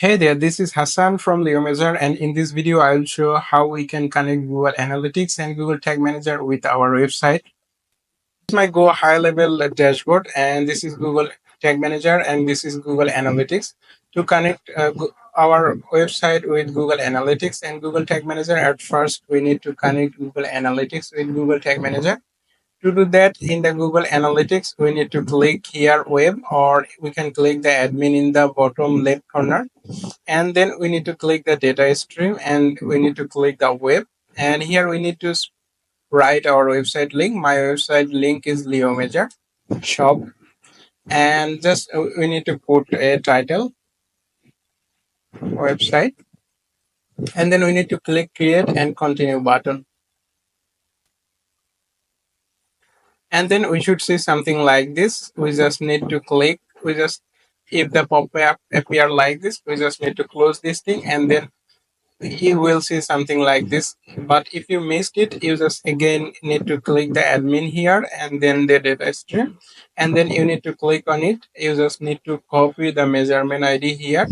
Hey there, this is Hassan from LeoMeasure, and in this video I will show how we can connect Google Analytics and Google Tag Manager with our website. This is my GoHighLevel dashboard, and this is Google Tag Manager, and this is Google Analytics. To connect our website with Google Analytics and Google Tag Manager, at first we need to connect Google Analytics with Google Tag Manager. To do that, in the Google Analytics, we need to click here web, or we can click the admin in the bottom left corner, and then we need to click the data stream, and we need to click the web, and here we need to write our website link. My website link is LeoMeasure shop, and just we need to put a title website, and then we need to click create and continue button, and then we should see something like this. We just need to click, we just, if the pop-up appear like this, we just need to close this thing, and then you will see something like this. But if you missed it, you just again need to click the admin here and then the data stream, and then you need to click on it. You just need to copy the measurement ID here,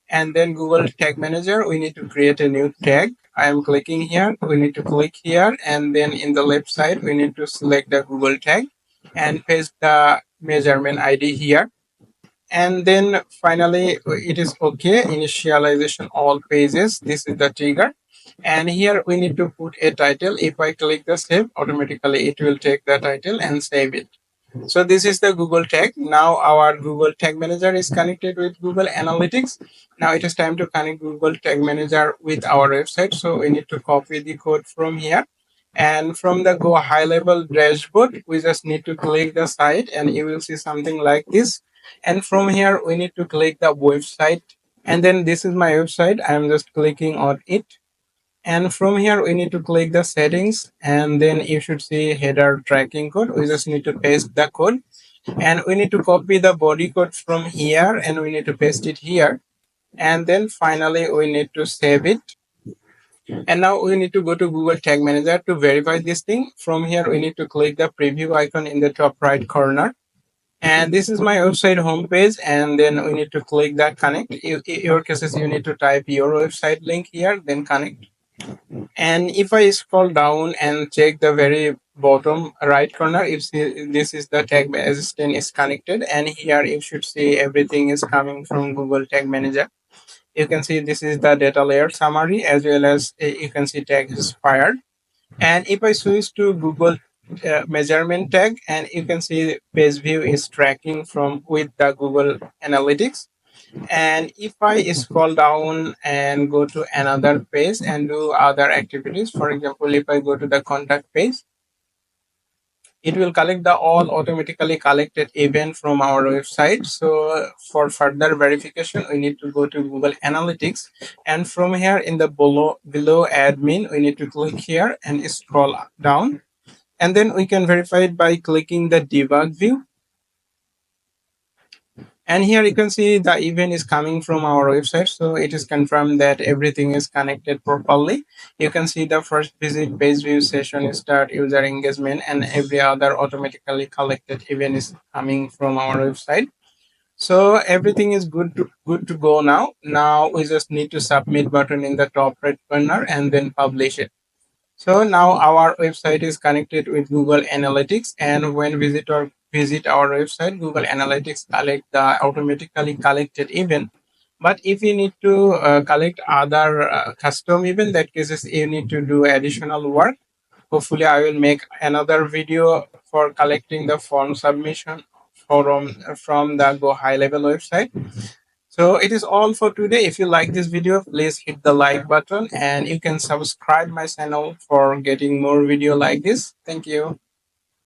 and then Google Tag Manager, we need to create a new tag. I am clicking here, we need to click here, and then in the left side we need to select the Google tag and paste the measurement ID here. And then finally it is okay, initialization all pages, this is the trigger, and here we need to put a title. If I click the save, automatically it will take the title and save it. So this is the Google tag. Now our Google Tag Manager is connected with Google Analytics. Now it is time to connect Google Tag Manager with our website. So we need to copy the code from here, and from the GoHighLevel dashboard we just need to click the site, and you will see something like this. And from here we need to click the website, and then this is my website. I am just clicking on it, and from here we need to click the settings, and then you should see header tracking code. We just need to paste the code, and we need to copy the body code from here, and we need to paste it here, and then finally we need to save it. And now we need to go to Google Tag Manager to verify this thing. From here we need to click the preview icon in the top right corner, and this is my website homepage, and then we need to click that connect. In your cases you need to type your website link here, then connect. And if I scroll down and check the very bottom right corner, you see this is the tag assistant is connected, and here you should see everything is coming from Google Tag Manager. You can see this is the data layer summary, as well as you can see tag expired. And if I switch to Google measurement tag, and you can see page view is tracking from with the Google Analytics. And if I scroll down and go to another page and do other activities, for example, if I go to the contact page, it will collect the all automatically collected event from our website. So for further verification, we need to go to Google Analytics, and from here in the below admin, we need to click here and scroll down, and then we can verify it by clicking the debug view. And here you can see the event is coming from our website, so it is confirmed that everything is connected properly. You can see the first visit, page view, session start, user engagement, and every other automatically collected event is coming from our website. So everything is good to go now. Now we just need to submit button in the top right corner and then publish it. So now our website is connected with Google Analytics, and when visitor visit our website, Google Analytics collect the automatically collected event. But if you need to collect other custom event, that cases you need to do additional work. Hopefully, I will make another video for collecting the form submission from the GoHighLevel website. So it is all for today. If you like this video, please hit the like button, and you can subscribe my channel for getting more video like this. Thank you.